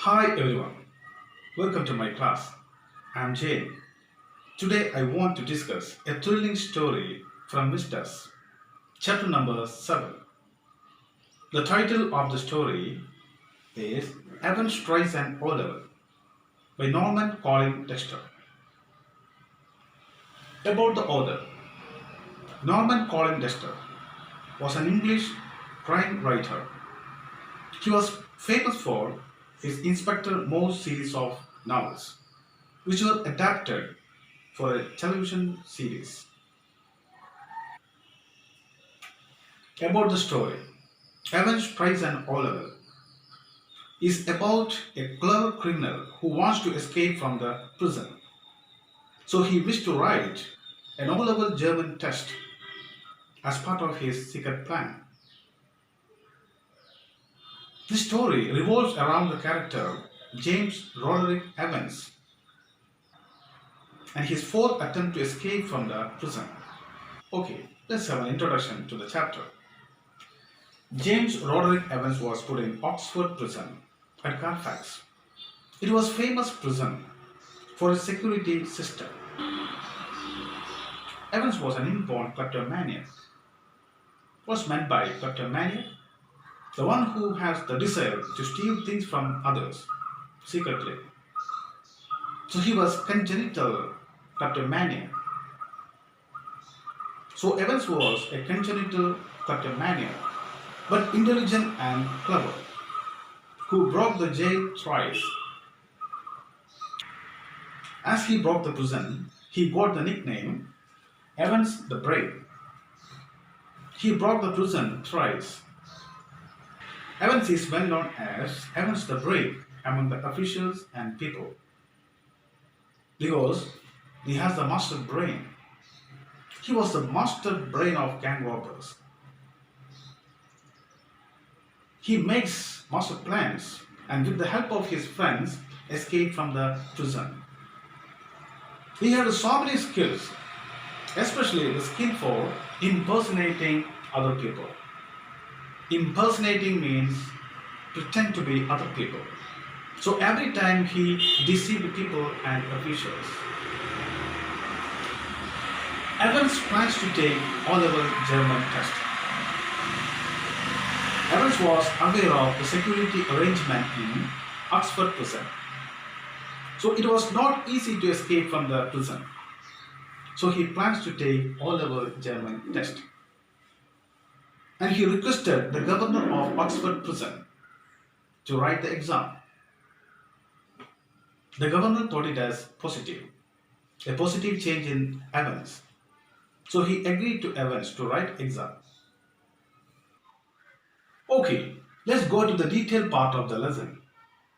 Hi everyone, welcome to my class. I'm Jane. Today I want to discuss a thrilling story from Vistas, chapter number 7. The title of the story is Evans Tries an O-Level by Norman Colin Dexter. About the author, Norman Colin Dexter was an English crime writer. He was famous for his Inspector Morse series of novels, which were adapted for a television series. About the story, Evans Tries an O-Level is about a clever criminal who wants to escape from the prison. So he wished to write an O-Level German test as part of his secret plan. This story revolves around the character James Roderick Evans and his fourth attempt to escape from the prison. Okay, let's have an introduction to the chapter. James Roderick Evans was put in Oxford prison at Carfax. It was a famous prison for its security system. Evans was an inborn kleptomaniac. What's meant by kleptomaniac? The one who has the desire to steal things from others secretly. So he was congenital kleptomaniac. So Evans was a congenital kleptomaniac, but intelligent and clever, who broke the jail thrice. As he broke the prison, he got the nickname Evans the Brave. He broke the prison thrice. Evans is well known as Evans the Brave among the officials and people because he has the master brain. He was the master brain of gang robbers. He makes master plans and with the help of his friends escape from the prison. He had so many skills, especially the skill for impersonating other people. Impersonating means pretend to be other people. So every time he deceived people and officials. Evans plans to take O-Level German test. Evans was aware of the security arrangement in Oxford prison. So it was not easy to escape from the prison. So he plans to take O-Level German test. And he requested the governor of Oxford prison to write the exam. The governor thought it as positive, a positive change in Evans. So he agreed to Evans to write exam. Okay, let's go to the detailed part of the lesson.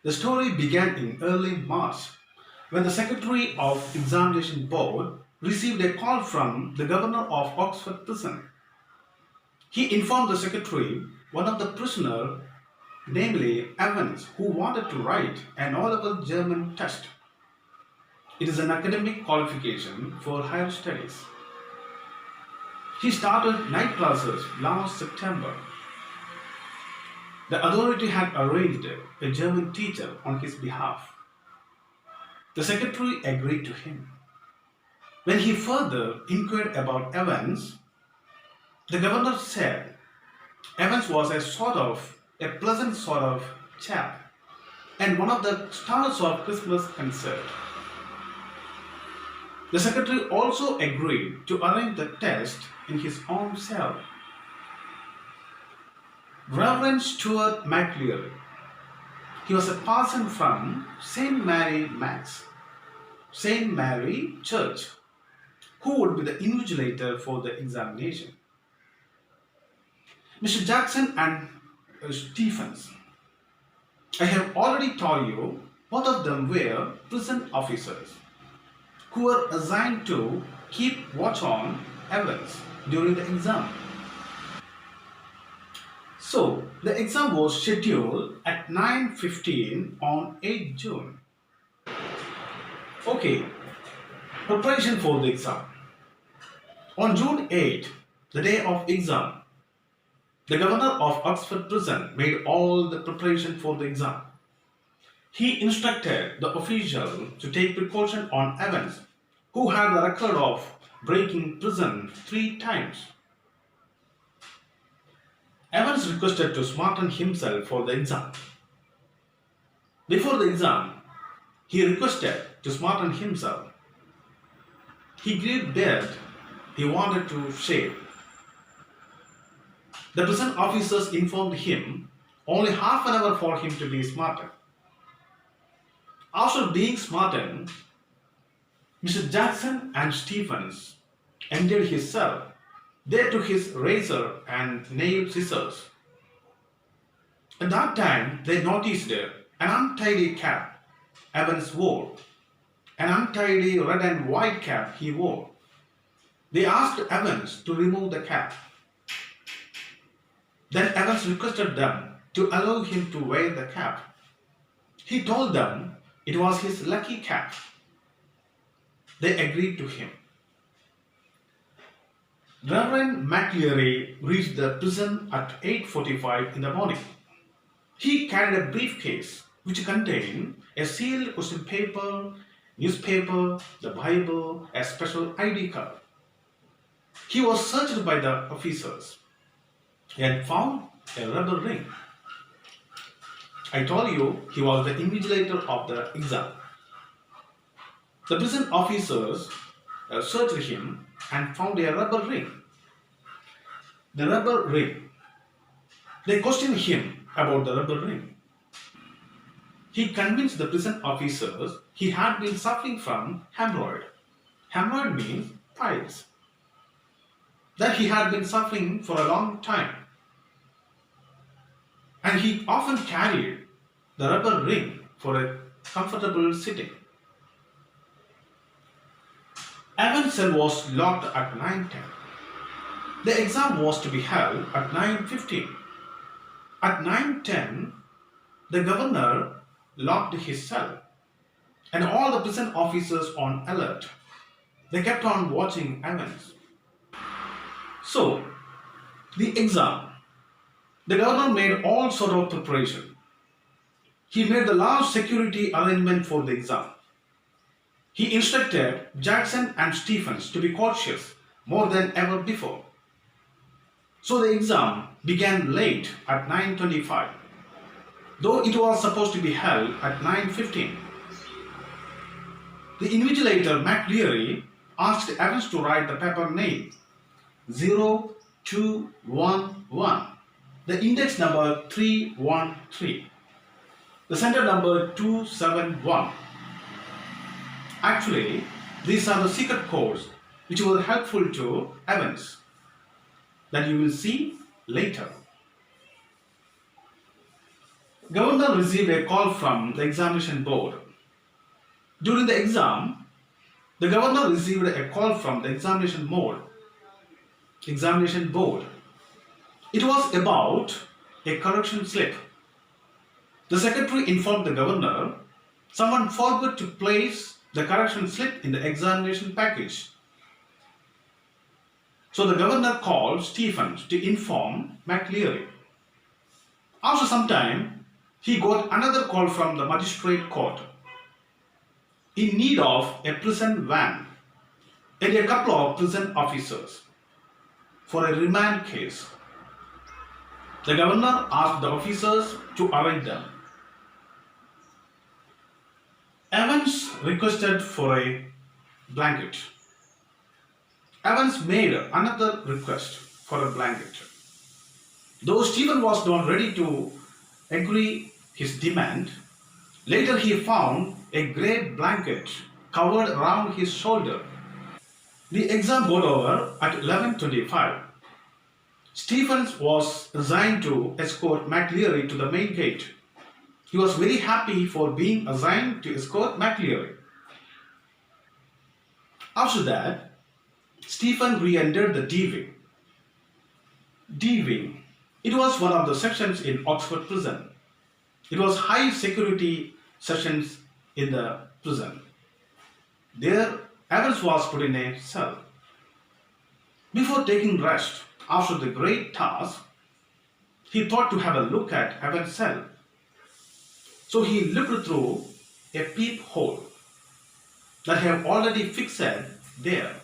The story began in early March when the Secretary of Examination Board received a call from the governor of Oxford prison. He informed the secretary one of the prisoners, namely Evans, who wanted to write an O-Level German test. It is an academic qualification for higher studies. He started night classes last September. The authority had arranged a German teacher on his behalf. The secretary agreed to him. When he further inquired about Evans, the governor said Evans was a pleasant sort of chap and one of the stars of Christmas concert. The secretary also agreed to arrange the test in his own cell. Reverend Stuart McLeary, he was a parson from St. Mary Church, who would be the invigilator for the examination. Mr. Jackson and Stephens, I have already told you both of them were prison officers who were assigned to keep watch on Evans during the exam. So, the exam was scheduled at 9:15 on 8 June. Okay, preparation for the exam. On June 8, the day of exam, the governor of Oxford prison made all the preparation for the exam. He instructed the official to take precaution on Evans, who had the record of breaking prison 3 times. Evans requested to smarten himself for the exam. Before the exam, he requested to smarten himself. He grew beard. He wanted to shave. The prison officers informed him only half an hour for him to be smartened. After being smartened, Mr. Jackson and Stephens entered his cell. They took his razor and nail scissors. At that time, they noticed an untidy cap Evans wore, an untidy red and white cap he wore. They asked Evans to remove the cap. Then Evans requested them to allow him to wear the cap. He told them it was his lucky cap. They agreed to him. Reverend McLeary reached the prison at 8:45 in the morning. He carried a briefcase which contained a sealed question paper, newspaper, the Bible, a special ID card. He was searched by the officers and found a rubber ring. I told you he was the invigilator of the exam. The prison officers searched him and found a rubber ring. The rubber ring. They questioned him about the rubber ring. He convinced the prison officers he had been suffering from hemorrhoid. Hemorrhoid means piles. That he had been suffering for a long time. And he often carried the rubber ring for a comfortable sitting. Evans' cell was locked at 9:10. The exam was to be held at 9:15. At 9:10, the governor locked his cell and all the prison officers on alert. They kept on watching Evans. So, the exam. The governor made all sort of preparation. He made the large security arrangement for the exam. He instructed Jackson and Stephens to be cautious more than ever before. So the exam began late at 9:25, though it was supposed to be held at 9:15. The invigilator McLeary asked Evans to write the paper name 0211, the index number 313, the center number 271. Actually, these are the secret codes which were helpful to Evans that you will see later. Governor received a call from the examination board. During the exam, the governor received a call from the examination board. It was about a correction slip. The secretary informed the governor someone forgot to place the correction slip in the examination package. So the governor called Stephens to inform McLeary. After some time, he got another call from the magistrate court in need of a prison van and a couple of prison officers for a remand case. The governor asked the officers to arrange them. Evans requested for a blanket. Evans made another request for a blanket. Though Stephen was not ready to agree his demand, later he found a great blanket covered around his shoulder. The exam got over at 11:25. Stephens was assigned to escort McLeary to the main gate. He was very happy for being assigned to escort McLeary. After that, Stephen re-entered the D wing. D wing. It was one of the sections in Oxford prison. It was high security sections in the prison. There, Evans was put in a cell. Before taking rest after the great task, he thought to have a look at Evans' cell. So he looked through a peephole that I have already fixed there.